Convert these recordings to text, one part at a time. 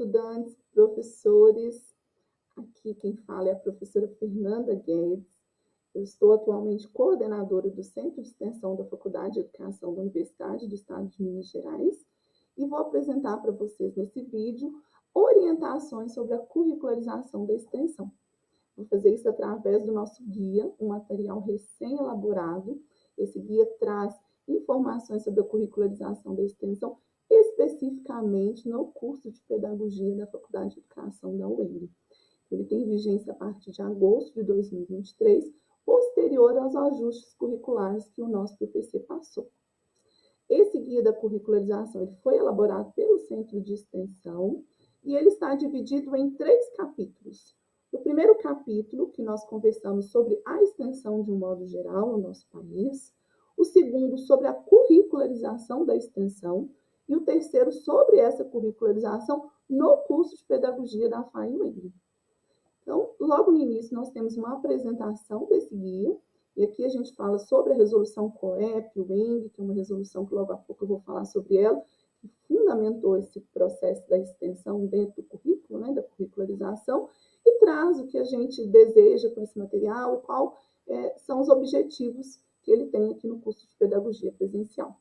estudantes, professores. Aqui quem fala é a professora Fernanda Guedes. Eu estou atualmente coordenadora do Centro de Extensão da Faculdade de Educação da Universidade do Estado de Minas Gerais e vou apresentar para vocês nesse vídeo orientações sobre a curricularização da extensão. Vou fazer isso através do nosso guia, um material recém-elaborado. Esse guia traz informações sobre a curricularização da extensão, especificamente no curso de Pedagogia da Faculdade de Educação da UENG. Ele tem vigência a partir de agosto de 2023, posterior aos ajustes curriculares que o nosso PPC passou. Esse guia da curricularização ele foi elaborado pelo Centro de Extensão e ele está dividido em 3 capítulos. No primeiro capítulo, que nós conversamos sobre a extensão de um modo geral no nosso país, o segundo sobre a curricularização da extensão e o terceiro sobre essa curricularização no curso de Pedagogia da FAI-UENG. Então, logo no início, nós temos uma apresentação desse guia, e aqui a gente fala sobre a resolução COEP-UENG, que é uma resolução que logo a pouco eu vou falar sobre ela, que fundamentou esse processo da extensão dentro do currículo, né, da curricularização, e traz o que a gente deseja com esse material, qual são os objetivos que ele tem aqui no curso de Pedagogia Presencial.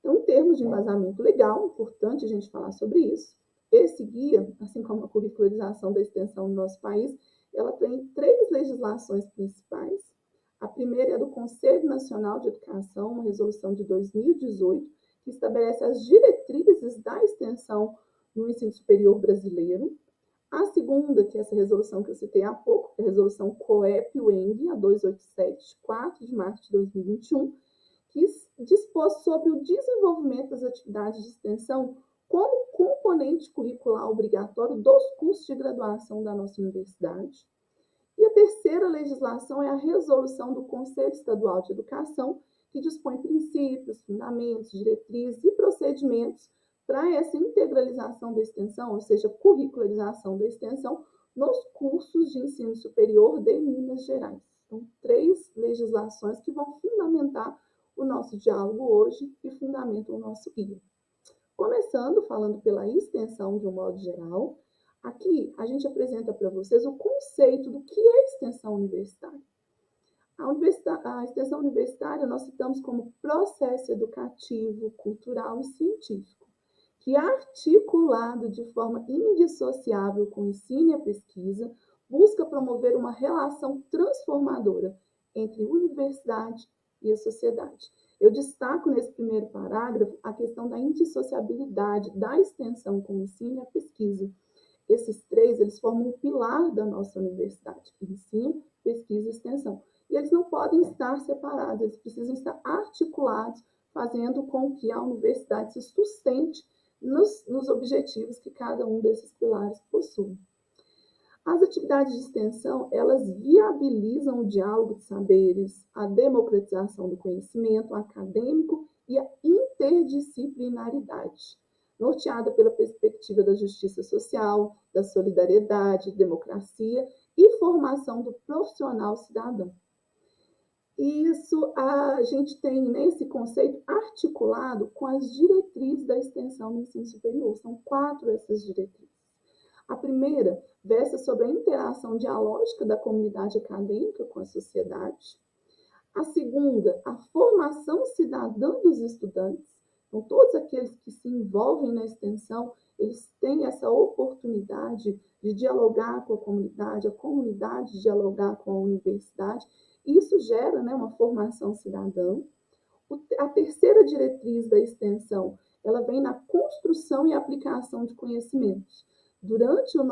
Então, em termos de embasamento legal, importante a gente falar sobre isso. Esse guia, assim como a curricularização da extensão no nosso país, ela tem 3 legislações principais. A primeira é do Conselho Nacional de Educação, uma resolução de 2018, que estabelece as diretrizes da extensão no ensino superior brasileiro. A segunda, que é essa resolução que eu citei há pouco, que é a resolução COEP-UENG, a 287, de 4 de março de 2021, que dispôs sobre o desenvolvimento das atividades de extensão como componente curricular obrigatório dos cursos de graduação da nossa universidade. E a terceira legislação é a resolução do Conselho Estadual de Educação, que dispõe princípios, fundamentos, diretrizes e procedimentos para essa integralização da extensão, ou seja, curricularização da extensão, nos cursos de ensino superior de Minas Gerais. Então, 3 legislações que vão fundamentar o nosso diálogo hoje e fundamentam o nosso guia. Começando falando pela extensão de um modo geral, aqui a gente apresenta para vocês o conceito do que é extensão universitária. A extensão universitária nós citamos como processo educativo, cultural e científico, que articulado de forma indissociável com o ensino e a pesquisa, busca promover uma relação transformadora entre universidade e a sociedade. Eu destaco nesse primeiro parágrafo a questão da indissociabilidade da extensão com o ensino e a pesquisa. Esses 3, eles formam um pilar da nossa universidade, ensino, pesquisa e extensão. E eles não podem estar separados, eles precisam estar articulados, fazendo com que a universidade se sustente nos objetivos que cada um desses pilares possui. As atividades de extensão, elas viabilizam o diálogo de saberes, a democratização do conhecimento acadêmico e a interdisciplinaridade, norteada pela perspectiva da justiça social, da solidariedade, democracia e formação do profissional cidadão. Isso a gente tem nesse conceito articulado com as diretrizes da extensão no ensino superior. São 4 essas diretrizes. A primeira versa sobre a interação dialógica da comunidade acadêmica com a sociedade. A segunda, a formação cidadã dos estudantes. Então, todos aqueles que se envolvem na extensão, eles têm essa oportunidade de dialogar com a comunidade dialogar com a universidade. Isso gera, uma formação cidadã. A terceira diretriz da extensão, ela vem na construção e aplicação de conhecimentos. Durante a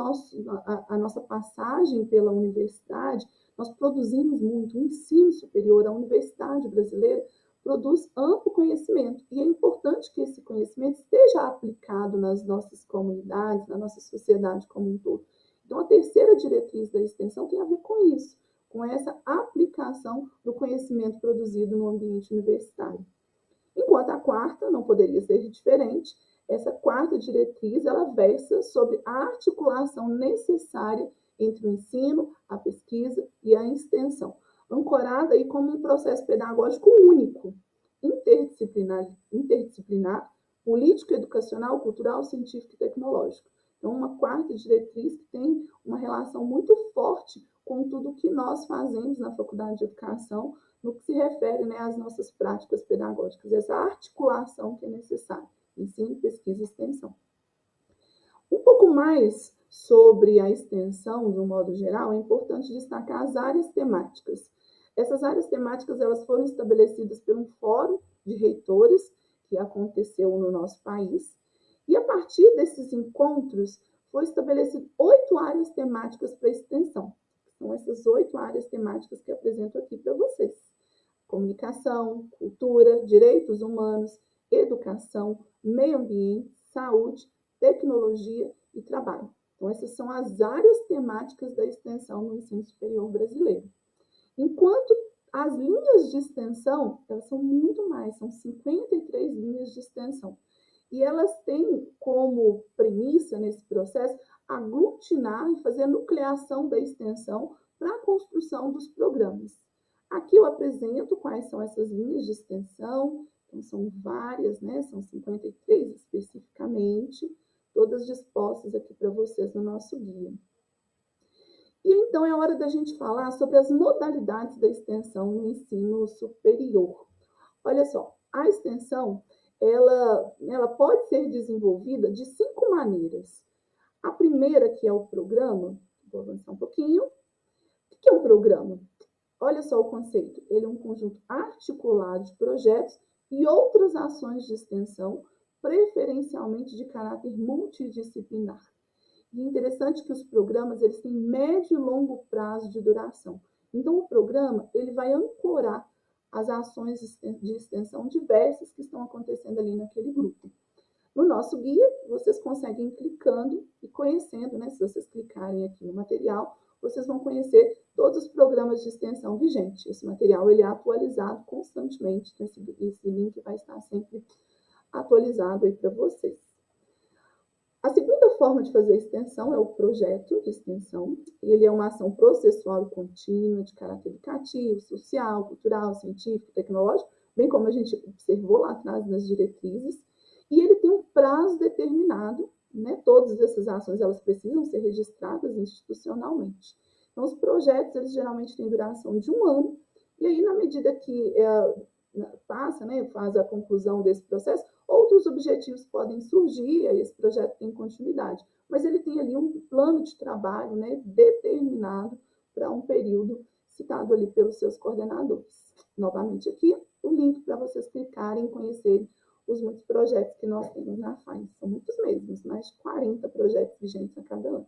nossa passagem pela universidade, nós produzimos muito. O ensino superior, a universidade brasileira, produz amplo conhecimento. E é importante que esse conhecimento esteja aplicado nas nossas comunidades, na nossa sociedade como um todo. Então, a terceira diretriz da extensão tem a ver com isso, com essa aplicação do conhecimento produzido no ambiente universitário. Enquanto a quarta, não poderia ser diferente, essa quarta diretriz, ela versa sobre a articulação necessária entre o ensino, a pesquisa e a extensão, ancorada aí como um processo pedagógico único, interdisciplinar, político, educacional, cultural, científico e tecnológico, Então, uma quarta diretriz que tem uma relação muito forte com tudo que nós fazemos na Faculdade de Educação, no que se refere, né, às nossas práticas pedagógicas, essa articulação que é necessária, ensino, pesquisa e extensão. Um pouco mais sobre a extensão, de um modo geral, é importante destacar as áreas temáticas. Essas áreas temáticas elas foram estabelecidas por um fórum de reitores que aconteceu no nosso país, e a partir desses encontros foi estabelecido 8 áreas temáticas para extensão. São essas 8 áreas temáticas que apresento aqui para vocês: comunicação, cultura, direitos humanos, educação, meio ambiente, saúde, tecnologia e trabalho. Então, essas são as áreas temáticas da extensão no ensino superior brasileiro. Enquanto as linhas de extensão, elas são muito mais, são 53 linhas de extensão. E elas têm como premissa nesse processo aglutinar e fazer a nucleação da extensão para a construção dos programas. Aqui eu apresento quais são essas linhas de extensão, então são várias, né? São 53 especificamente, todas dispostas aqui para vocês no nosso guia. E então é hora da gente falar sobre as modalidades da extensão no ensino superior. Olha só, a extensão, ela pode ser desenvolvida de 5 maneiras. A primeira, que é o programa, vou avançar um pouquinho. O que é um programa? Olha só o conceito, ele é um conjunto articulado de projetos e outras ações de extensão, preferencialmente de caráter multidisciplinar. E é interessante que os programas eles têm médio e longo prazo de duração. Então, o programa ele vai ancorar as ações de extensão diversas que estão acontecendo ali naquele grupo. No nosso guia, vocês conseguem ir clicando e conhecendo, né? Se vocês clicarem aqui no material, vocês vão conhecer todos os programas de extensão vigentes. Esse material ele é atualizado constantemente, então esse link vai estar sempre atualizado aí para vocês. A segunda forma de fazer extensão é o projeto de extensão. Ele é uma ação processual e contínua, de caráter educativo, social, cultural, científico, tecnológico, bem como a gente observou lá atrás nas diretrizes. E ele tem um prazo determinado, né? Todas essas ações elas precisam ser registradas institucionalmente. Então, os projetos, eles geralmente têm duração de 1 ano, e aí, na medida que passa, né, faz a conclusão desse processo, outros objetivos podem surgir, aí esse projeto tem continuidade, mas ele tem ali um plano de trabalho, né, determinado para um período citado ali pelos seus coordenadores. Novamente aqui, o link para vocês clicarem e conhecerem os muitos projetos que nós temos na FAI. São muitos mesmos, mais de 40 projetos vigentes a cada ano.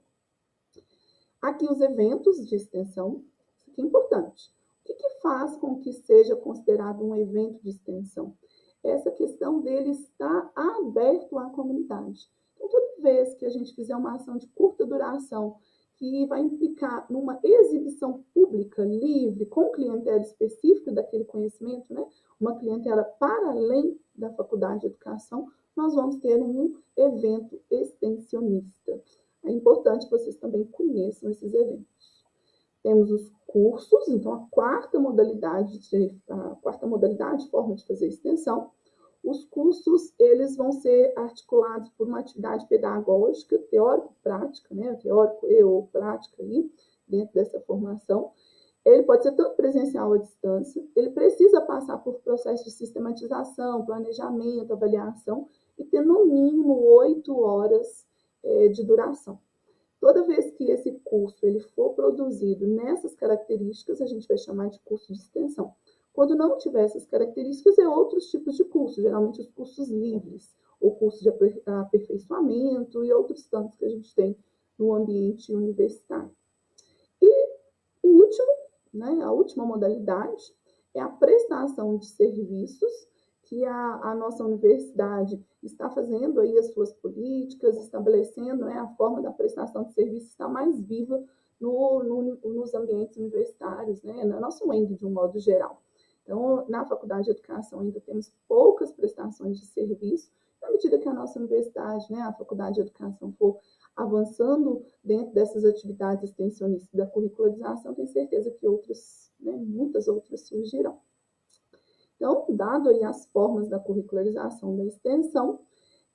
Aqui os eventos de extensão, isso aqui é importante. O que faz com que seja considerado um evento de extensão? Essa questão dele estar aberto à comunidade. Então, toda vez que a gente fizer uma ação de curta duração, que vai implicar numa exibição pública, livre, com clientela específica daquele conhecimento, né? Uma clientela para além da Faculdade de Educação, nós vamos ter um evento extensionista. É importante que vocês também conheçam esses eventos. Temos os cursos, então a quarta modalidade, forma de fazer extensão. Os cursos, eles vão ser articulados por uma atividade pedagógica, teórico-prática, né? Teórico e ou prática aí, dentro dessa formação. Ele pode ser tanto presencial ou à distância, ele precisa passar por processo de sistematização, planejamento, avaliação, e ter no mínimo 8 horas de duração. Toda vez que esse curso ele for produzido nessas características, a gente vai chamar de curso de extensão. Quando não tiver essas características, é outros tipos de cursos, geralmente os cursos livres, ou curso de aperfeiçoamento e outros tantos que a gente tem no ambiente universitário. E o último, né, a última modalidade é a prestação de serviços, que a nossa universidade está fazendo aí as suas políticas, estabelecendo, né, a forma da prestação de serviços está mais viva nos ambientes universitários, né, no nosso ente de um modo geral. Então, na Faculdade de Educação ainda temos poucas prestações de serviço, na medida que a nossa universidade, né, a Faculdade de Educação for avançando dentro dessas atividades extensionistas da curricularização, tenho certeza que outras, né, muitas outras surgirão. Então, dado aí as formas da curricularização da extensão,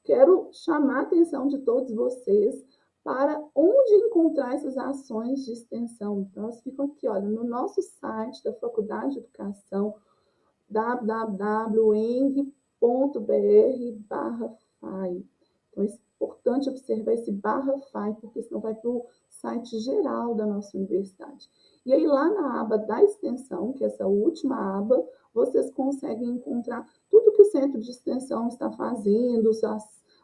quero chamar a atenção de todos vocês para onde encontrar essas ações de extensão. Então, elas ficam aqui, olha, no nosso site da Faculdade de Educação, www.eng.br/FAI. Então, é importante observar esse /FAI, porque senão vai para o site geral da nossa universidade. E aí, lá na aba da extensão, que é essa última aba, vocês conseguem encontrar tudo que o centro de extensão está fazendo,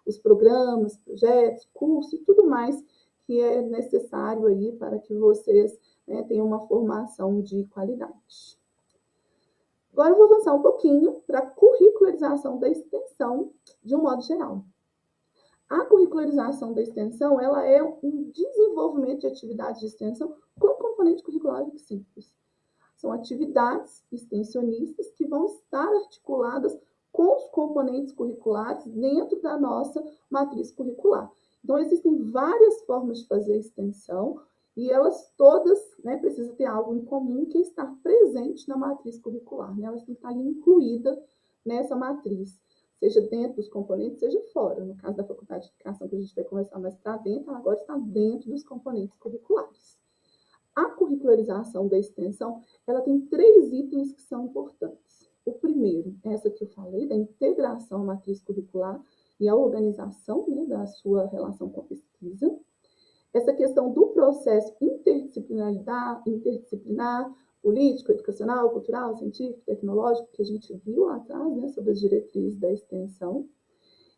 os programas, projetos, cursos e tudo mais que é necessário aí para que vocês tenham uma formação de qualidade. Agora eu vou avançar um pouquinho para a curricularização da extensão de um modo geral. A curricularização da extensão, ela é um desenvolvimento de atividades de extensão com componente curricular simples. São atividades extensionistas que vão estar articuladas com os componentes curriculares dentro da nossa matriz curricular. Então, existem várias formas de fazer extensão e elas todas precisam ter algo em comum, que é estar presente na matriz curricular. Elas têm que estar incluídas nessa matriz, seja dentro dos componentes, seja fora. No caso da Faculdade de Educação, que a gente vai conversar mais para dentro, ela agora está dentro dos componentes curriculares. A curricularização da extensão, ela tem 3 itens que são importantes. O primeiro, essa que eu falei, da integração à matriz curricular e a organização da sua relação com a pesquisa. Essa questão do processo interdisciplinar, político, educacional, cultural, científico, tecnológico, que a gente viu lá atrás, sobre as diretrizes da extensão.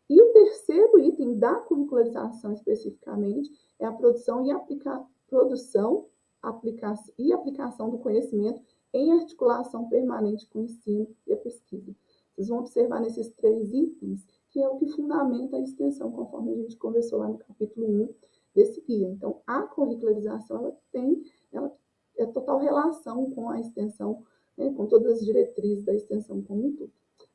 E o terceiro item da curricularização, especificamente, é a produção e aplicação do conhecimento em articulação permanente com o ensino e a pesquisa. Vocês vão observar nesses 3 itens que é o que fundamenta a extensão, conforme a gente conversou lá no capítulo 1 desse guia. Então, a curricularização ela é total relação com a extensão, com todas as diretrizes da extensão como um todo.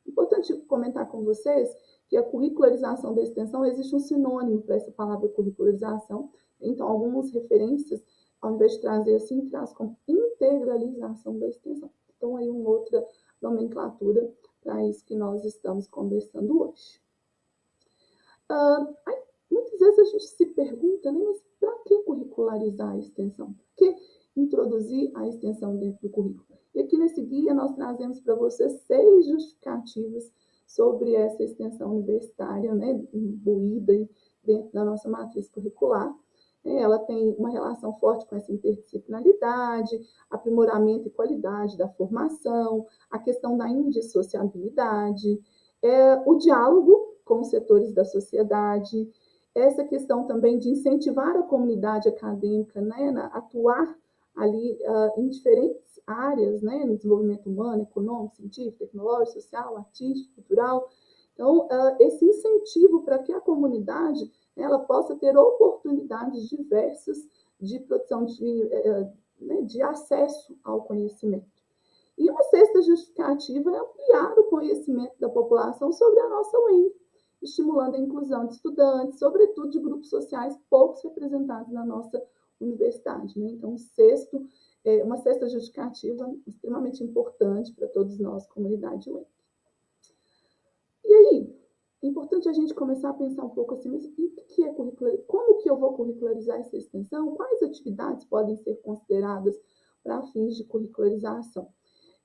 Importante comentar com vocês que a curricularização da extensão, existe um sinônimo para essa palavra curricularização. Então, algumas referências, ao invés de trazer assim, traz como integralização da extensão. Então, aí uma outra nomenclatura para isso que nós estamos conversando hoje. Muitas vezes a gente se pergunta, mas para que curricularizar a extensão? Por que introduzir a extensão dentro do currículo? E aqui nesse guia nós trazemos para vocês 6 justificativas sobre essa extensão universitária, imbuída dentro da nossa matriz curricular. Ela tem uma relação forte com essa interdisciplinaridade, aprimoramento e qualidade da formação, a questão da indissociabilidade, o diálogo com os setores da sociedade, essa questão também de incentivar a comunidade acadêmica a atuar ali em diferentes áreas, no desenvolvimento humano, econômico, científico, tecnológico, social, artístico, cultural. Então, esse incentivo para que a comunidade ela possa ter oportunidades diversas de produção de acesso ao conhecimento. E uma 6ª justificativa é ampliar o conhecimento da população sobre a nossa UENG, estimulando a inclusão de estudantes, sobretudo de grupos sociais poucos representados na nossa universidade. Então, uma 6ª justificativa extremamente importante para todos nós, comunidade UENG. E aí, é importante a gente começar a pensar um pouco assim, mas o que é curricularizar? Como que eu vou curricularizar essa extensão? Quais atividades podem ser consideradas para fins de curricularização?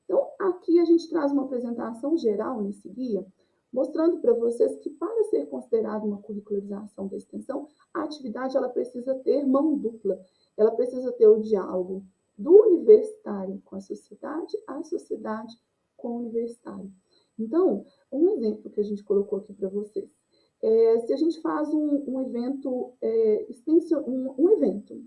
Então, aqui a gente traz uma apresentação geral nesse guia, mostrando para vocês que para ser considerada uma curricularização da extensão, a atividade ela precisa ter mão dupla. Ela precisa ter o diálogo do universitário com a sociedade com o universitário. Então, um exemplo que a gente colocou aqui para vocês. Se a gente faz um evento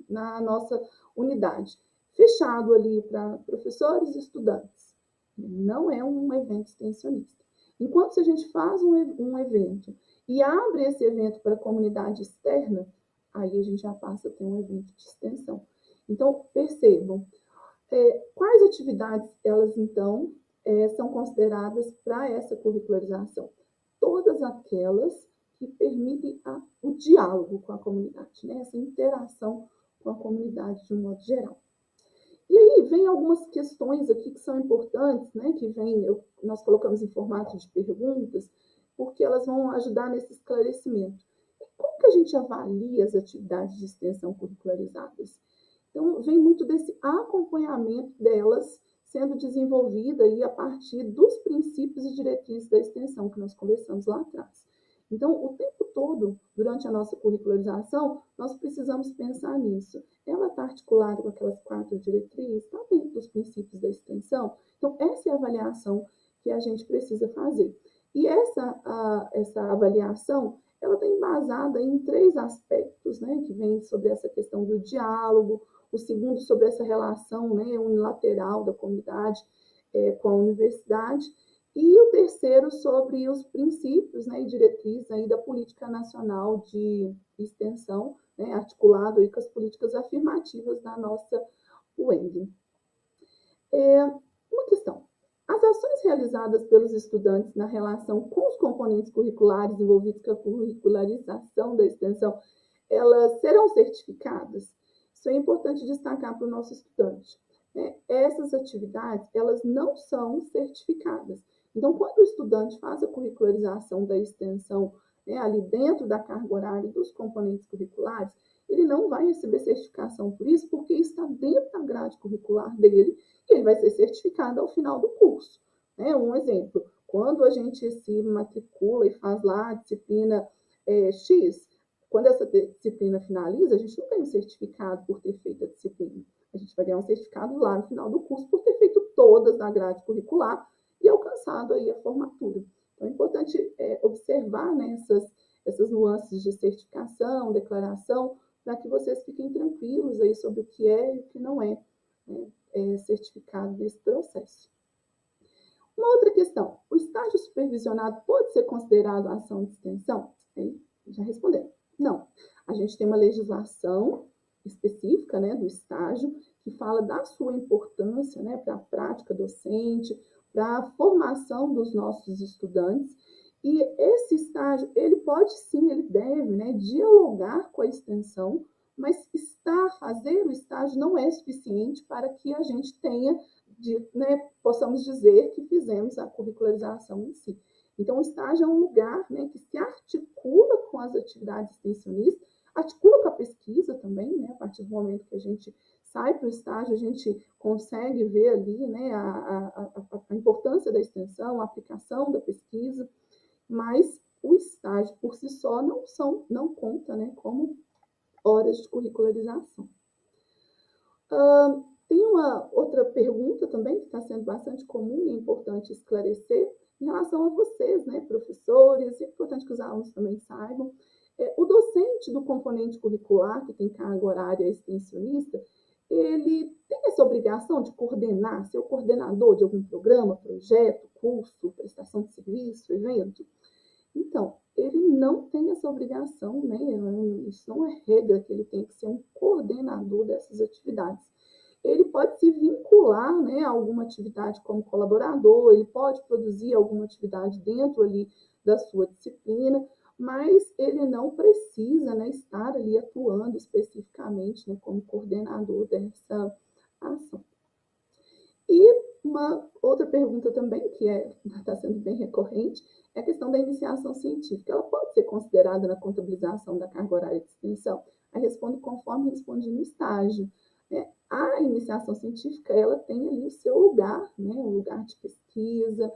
na nossa unidade, fechado ali para professores e estudantes, não é um evento extensionista. Enquanto se a gente faz um evento e abre esse evento para a comunidade externa, aí a gente já passa a ter um evento de extensão. Então, percebam, quais atividades elas, então, são consideradas para essa curricularização? Todas aquelas que permitem o diálogo com a comunidade, essa interação com a comunidade de um modo geral. E aí vem algumas questões aqui que são importantes, que nós colocamos em formato de perguntas, porque elas vão ajudar nesse esclarecimento. Como que a gente avalia as atividades de extensão curricularizadas? Então, vem muito desse acompanhamento delas sendo desenvolvida aí a partir dos princípios e diretrizes da extensão que nós conversamos lá atrás. Então, o tempo todo, durante a nossa curricularização, nós precisamos pensar nisso. Ela está articulada com aquelas 4 diretrizes? Está dentro dos princípios da extensão? Então, essa é a avaliação que a gente precisa fazer. E essa avaliação, ela está embasada em 3 aspectos, né, que vem sobre essa questão do diálogo, o segundo sobre essa relação, né, unilateral da comunidade com a universidade, e o terceiro sobre os princípios, né, e diretrizes aí da Política Nacional de Extensão, né, articulado aí com as políticas afirmativas da nossa UENG. Uma questão. As ações realizadas pelos estudantes na relação com os componentes curriculares envolvidos com a curricularização da extensão, elas serão certificadas? Isso é importante destacar para o nosso estudante. Essas atividades, elas não são certificadas. Então, quando o estudante faz a curricularização da extensão, né, ali dentro da carga horária dos componentes curriculares, ele não vai receber certificação por isso, porque está dentro da grade curricular dele e ele vai ser certificado ao final do curso. Um exemplo, quando a gente se matricula e faz lá a disciplina X, quando essa disciplina finaliza, a gente não tem um certificado por ter feito a disciplina. A gente vai ganhar um certificado lá no final do curso por ter feito todas na grade curricular e alcançado aí a formatura. Então, é importante observar, né, essas nuances de certificação, declaração, para que vocês fiquem tranquilos aí sobre o que é e o que não é, né, certificado desse processo. Uma outra questão, o estágio supervisionado pode ser considerado ação de extensão? Já respondemos. Não. A gente tem uma legislação específica, né, do estágio, que fala da sua importância, né, para a prática docente, para a formação dos nossos estudantes. E esse estágio, ele pode sim, ele deve, né, dialogar com a extensão, mas fazer o estágio não é suficiente para que a gente tenha, possamos dizer que fizemos a curricularização em si. Então, o estágio é um lugar, né, que se articula com as atividades extensionistas, articula com a pesquisa também, né, a partir do momento que a gente sai para o estágio, a gente consegue ver ali, né, a importância da extensão, a aplicação da pesquisa, mas o estágio por si só não conta, né, como horas de curricularização. Tem uma outra pergunta também que está sendo bastante comum e é importante esclarecer em relação a vocês, né, professores, é importante que os alunos também saibam. O docente do componente curricular, que tem carga horária extensionista, ele tem essa obrigação de coordenar, ser o coordenador de algum programa, projeto, curso, prestação de serviço, evento? Então, ele não tem essa obrigação, né? Isso não é regra que ele tem que ser um coordenador dessas atividades. Ele pode se vincular, né, a alguma atividade como colaborador, ele pode produzir alguma atividade dentro ali da sua disciplina, mas ele não precisa, né, estar ali atuando especificamente, né, como coordenador dessa ação. E uma outra pergunta também, que está sendo bem recorrente, é a questão da iniciação científica. Ela pode ser considerada na contabilização da carga horária de extensão? Aí respondo conforme respondi no estágio. A iniciação científica, ela tem ali o seu lugar, né, um lugar de pesquisa,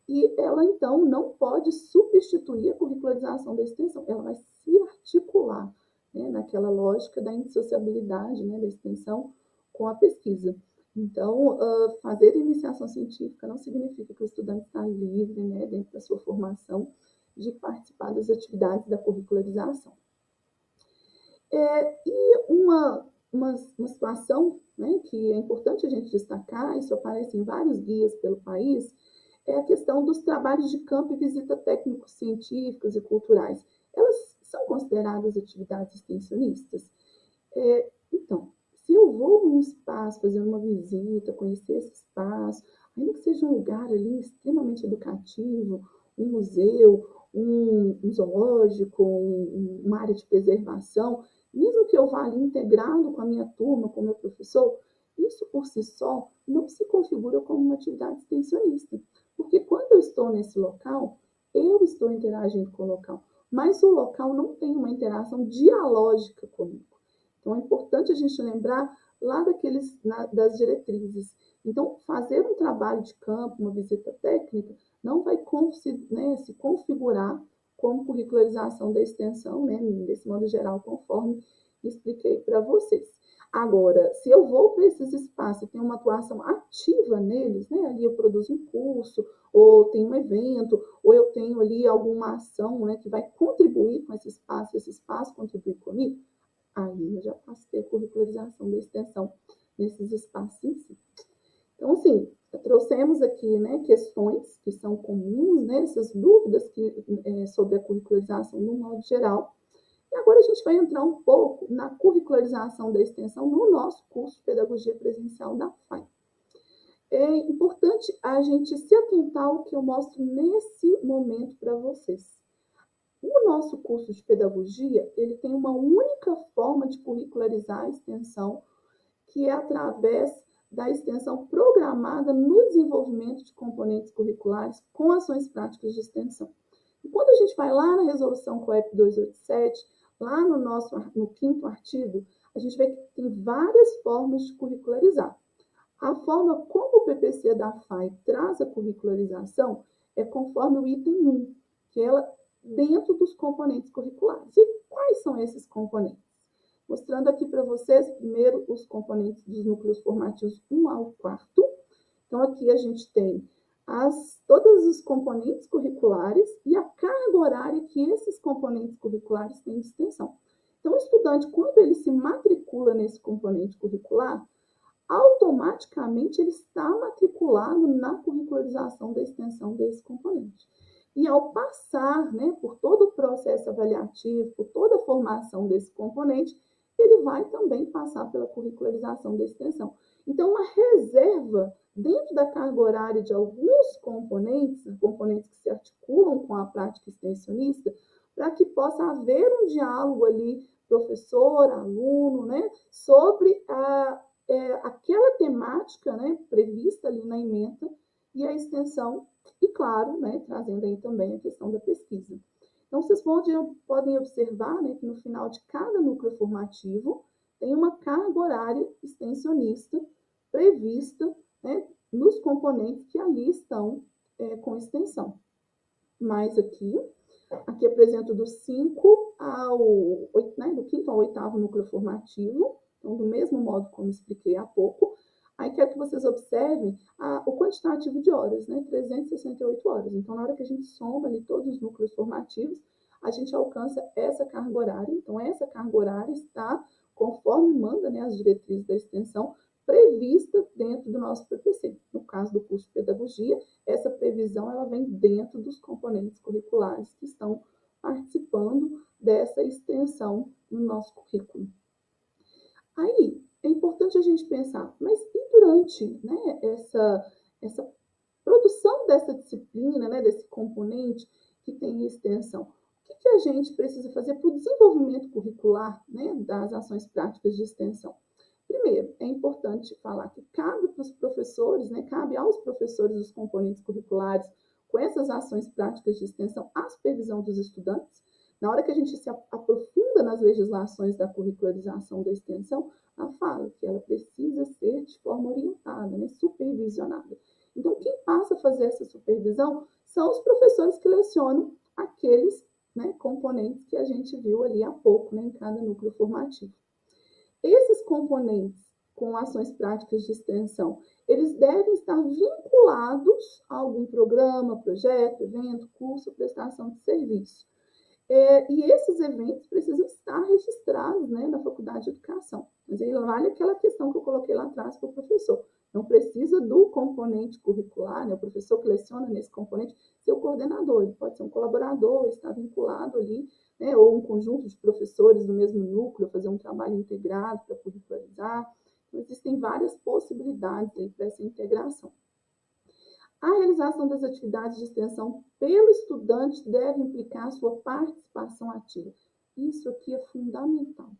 e ela, então, não pode substituir a curricularização da extensão, ela vai se articular, né, naquela lógica da indissociabilidade, né, da extensão com a pesquisa. Então, fazer iniciação científica não significa que o estudante está livre, né, dentro da sua formação, de participar das atividades da curricularização. E uma situação, né, que é importante a gente destacar, isso aparece em vários guias pelo país, é a questão dos trabalhos de campo e visita técnicos científicos e culturais. Elas são consideradas atividades extensionistas? Então, se eu vou num espaço, fazer uma visita, conhecer esse espaço, ainda que seja um lugar ali extremamente educativo, um museu, um zoológico, uma área de preservação, mesmo que eu vá ali integrado com a minha turma, com o meu professor, isso por si só não se configura como uma atividade extensionista. Porque quando eu estou nesse local, eu estou interagindo com o local. mas o local não tem uma interação dialógica comigo. Então, é importante a gente lembrar lá das diretrizes. Então, fazer um trabalho de campo, uma visita técnica, não vai se configurar como curricularização da extensão, né, desse modo geral, conforme expliquei para vocês. Agora, se eu vou para esses espaços e tenho uma atuação ativa neles, né, ali eu produzo um curso, ou tem um evento, ou eu tenho ali alguma ação, né, que vai contribuir com esse espaço contribui comigo, aí eu já passo a ter a curricularização da extensão nesses espaços em si. Então, assim, trouxemos aqui, né, questões que são comuns, né, essas dúvidas sobre a curricularização no modo geral. E agora a gente vai entrar um pouco na curricularização da extensão no nosso curso de Pedagogia Presencial da FAI. É importante a gente se atentar ao que eu mostro nesse momento para vocês. O nosso curso de Pedagogia, ele tem uma única forma de curricularizar a extensão, que é através da extensão programada no desenvolvimento de componentes curriculares com ações práticas de extensão. E quando a gente vai lá na resolução COEP 287, lá no 5º artigo, a gente vê que tem várias formas de curricularizar. A forma como o PPC da FAI traz a curricularização é conforme o item 1, que é ela dentro dos componentes curriculares. E quais são esses componentes? Mostrando aqui para vocês, primeiro, os componentes dos núcleos formativos 1 ao 4º. Então, aqui a gente tem todos os componentes curriculares e a carga horária que esses componentes curriculares têm de extensão. Então, o estudante, quando ele se matricula nesse componente curricular, automaticamente ele está matriculado na curricularização da extensão desse componente. E ao passar, né, por todo o processo avaliativo, por toda a formação desse componente, ele vai também passar pela curricularização da extensão. Então, uma reserva dentro da carga horária de alguns componentes que se articulam com a prática extensionista, para que possa haver um diálogo ali, professor, aluno, né, sobre aquela temática, né, prevista ali na ementa e a extensão, e claro, né, trazendo aí também a questão da pesquisa. Então, vocês podem observar, né, que no final de cada núcleo formativo tem uma carga horária extensionista prevista, né, nos componentes que ali estão com extensão. Mas aqui apresento do 5 ao 8, né, do 5º ao 8º núcleo formativo, então, do mesmo modo como expliquei há pouco. Aí quero que vocês observem o quantitativo de horas, né? 368 horas. Então, na hora que a gente soma ali todos os núcleos formativos, a gente alcança essa carga horária. Então, essa carga horária está, conforme manda, né, as diretrizes da extensão, prevista dentro do nosso PPC. No caso do curso de Pedagogia, essa previsão ela vem dentro dos componentes curriculares que estão participando dessa extensão no nosso currículo. Aí, é importante a gente pensar, mas e durante, né, essa produção dessa disciplina, né, desse componente que tem extensão? O que a gente precisa fazer para o desenvolvimento curricular, né, das ações práticas de extensão? Primeiro, é importante falar que cabe para os professores, né, cabe aos professores dos componentes curriculares com essas ações práticas de extensão a supervisão dos estudantes. Na hora que a gente se aprofunda nas legislações da curricularização da extensão, ela fala que ela precisa ser de forma orientada, né, supervisionada. Então, quem passa a fazer essa supervisão são os professores que lecionam aqueles, né, componentes que a gente viu ali há pouco, né, em cada núcleo formativo. Esses componentes com ações práticas de extensão, eles devem estar vinculados a algum programa, projeto, evento, curso, prestação de serviço. E esses eventos precisam estar registrados, né, na Faculdade de Educação. Mas aí vale aquela questão que eu coloquei lá atrás para o professor. Não precisa do componente curricular, né, o professor que leciona nesse componente, ser o coordenador. Ele pode ser um colaborador, estar vinculado ali, né, ou um conjunto de professores do mesmo núcleo, fazer um trabalho integrado para curricularizar. Então, existem várias possibilidades aí para essa integração. A realização das atividades de extensão pelo estudante deve implicar sua participação ativa. Isso aqui é fundamental.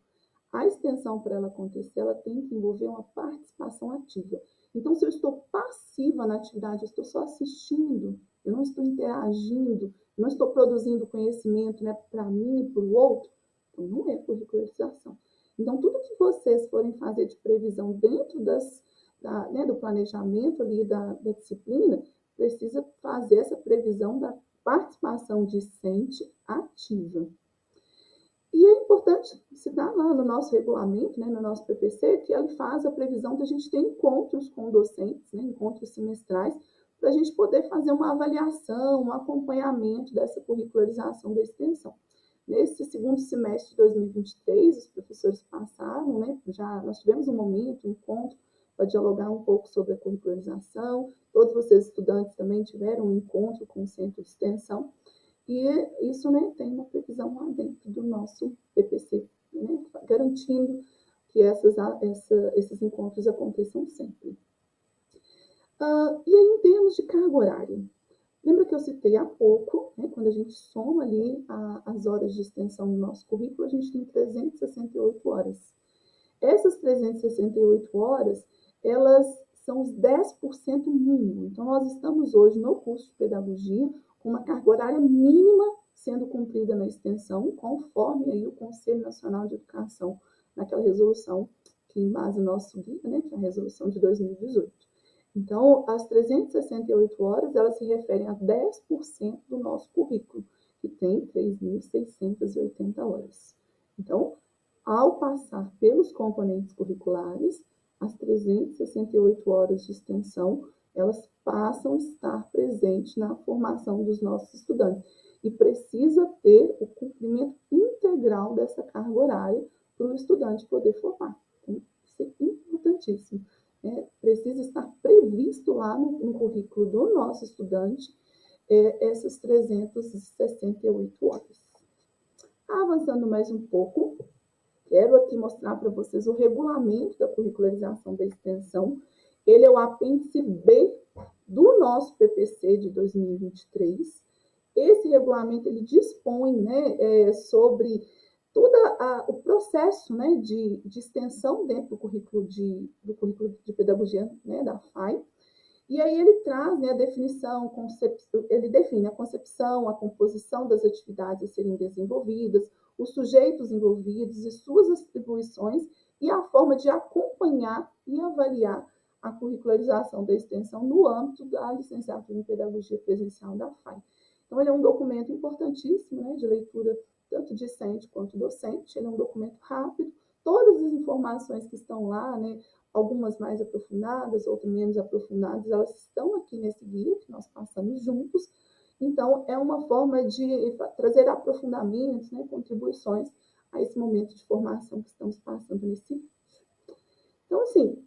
A extensão, para ela acontecer, ela tem que envolver uma participação ativa. Então, se eu estou passiva na atividade, eu estou só assistindo, eu não estou interagindo, não estou produzindo conhecimento, né, para mim e para o outro, então não é curricularização. Então, tudo que vocês forem fazer de previsão dentro do planejamento ali da disciplina, precisa fazer essa previsão da participação discente ativa. E é importante citar lá no nosso regulamento, né, no nosso PPC, que ele faz a previsão da gente ter encontros com docentes, né, encontros semestrais, para a gente poder fazer uma avaliação, um acompanhamento dessa curricularização da extensão. Nesse segundo semestre de 2023, os professores passaram, né, nós tivemos um momento, um encontro, para dialogar um pouco sobre a curricularização. Todos vocês, estudantes, também tiveram um encontro com o centro de extensão. E isso, né, tem uma previsão lá dentro do nosso PPC, né, garantindo que esses encontros aconteçam sempre. E aí, em termos de carga horária, lembra que eu citei há pouco, né, quando a gente soma ali as horas de extensão no nosso currículo, a gente tem 368 horas. Essas 368 horas, elas são os 10% mínimo. Então, nós estamos hoje no curso de pedagogia com uma carga horária mínima sendo cumprida na extensão, conforme aí o Conselho Nacional de Educação, naquela resolução que embasa o nosso guia, né, que é a resolução de 2018. Então, as 368 horas, elas se referem a 10% do nosso currículo, que tem 3.680 horas. Então, ao passar pelos componentes curriculares, as 368 horas de extensão, elas passam a estar presentes na formação dos nossos estudantes. E precisa ter o cumprimento integral dessa carga horária para o estudante poder formar. Então, isso é importantíssimo. Precisa estar previsto lá no currículo do nosso estudante essas 368 horas. Avançando mais um pouco, quero aqui mostrar para vocês o regulamento da curricularização da extensão. Ele é o apêndice B do nosso PPC de 2023. Esse regulamento ele dispõe, né, sobre todo o processo, né, de extensão dentro do currículo de pedagogia, né, da FAI. E aí ele traz, né, a definição, ele define a concepção, a composição das atividades a serem desenvolvidas, os sujeitos envolvidos e suas atribuições e a forma de acompanhar e avaliar a curricularização da extensão no âmbito da licenciatura em pedagogia presencial da FAI. Então, ele é um documento importantíssimo, né, de leitura tanto discente quanto docente. Ele é um documento rápido. Todas as informações que estão lá, né, algumas mais aprofundadas, outras menos aprofundadas, elas estão aqui nesse guia que nós passamos juntos. Então, é uma forma de trazer aprofundamentos, né, contribuições a esse momento de formação que estamos passando nesse vídeo. Então, assim,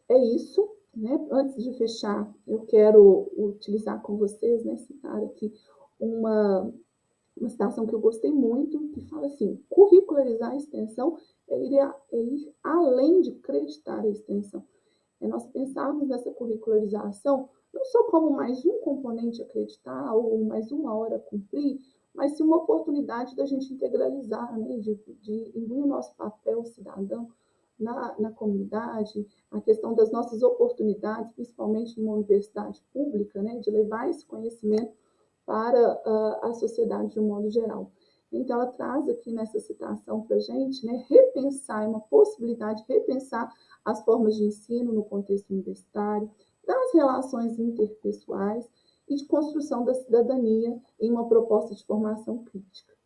é isso. Né? Antes de fechar, eu quero utilizar com vocês, né, citar aqui uma citação que eu gostei muito, que fala assim: curricularizar a extensão é ir além de acreditar a extensão. É nós pensarmos nessa curricularização não só como mais um componente a acreditar ou mais uma hora a cumprir, mas sim uma oportunidade da gente integralizar, né, de imbuir o nosso papel cidadão na comunidade, a questão das nossas oportunidades, principalmente numa universidade pública, né, de levar esse conhecimento para a sociedade de um modo geral. Então, ela traz aqui nessa citação para a gente, né, repensar, é uma possibilidade de repensar as formas de ensino no contexto universitário, das relações interpessoais e de construção da cidadania em uma proposta de formação crítica.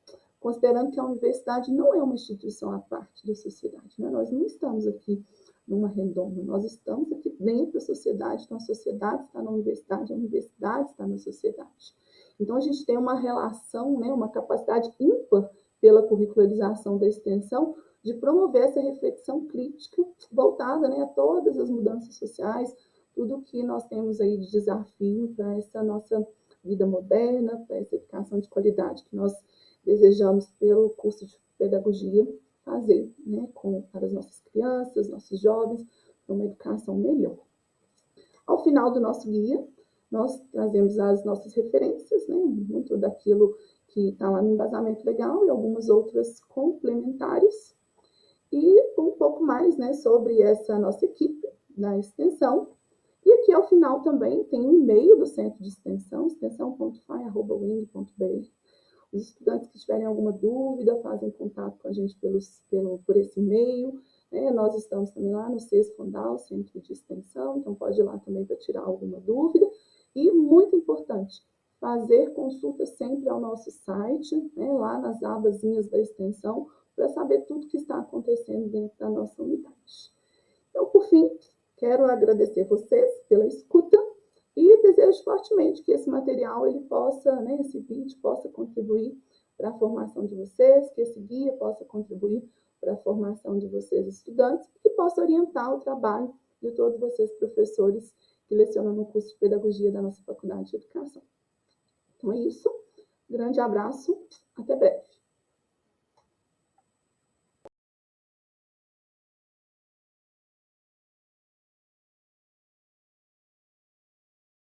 Considerando que a universidade não é uma instituição à parte da sociedade, né? Nós não estamos aqui numa redoma, nós estamos aqui dentro da sociedade, então a sociedade está na universidade, a universidade está na sociedade. Então, a gente tem uma relação, né, uma capacidade ímpar pela curricularização da extensão de promover essa reflexão crítica voltada, né, a todas as mudanças sociais, tudo que nós temos aí de desafio para essa nossa vida moderna, para essa educação de qualidade que nós desejamos pelo curso de pedagogia fazer, né, para as nossas crianças, nossos jovens, para uma educação melhor. Ao final do nosso guia, nós trazemos as nossas referências, né, muito daquilo que está lá no embasamento legal e algumas outras complementares, e um pouco mais, né, sobre essa nossa equipe da extensão E aqui ao final também tem o e-mail do Centro de Extensão, extensão.fai@wing.br. Os estudantes que tiverem alguma dúvida, fazem contato com a gente por esse e-mail. Nós estamos também lá no CES Fondal, Centro de Extensão, então pode ir lá também para tirar alguma dúvida. E, muito importante, fazer consulta sempre ao nosso site, lá nas abazinhas da extensão, para saber tudo que está acontecendo dentro da nossa unidade. Então, por fim, quero agradecer vocês pela escuta e desejo fortemente que esse material ele possa, esse vídeo possa contribuir para a formação de vocês, que esse guia possa contribuir para a formação de vocês, estudantes, e que possa orientar o trabalho de todos vocês, professores, que lecionam no curso de Pedagogia da nossa Faculdade de Educação. Então é isso. Grande abraço. Até breve.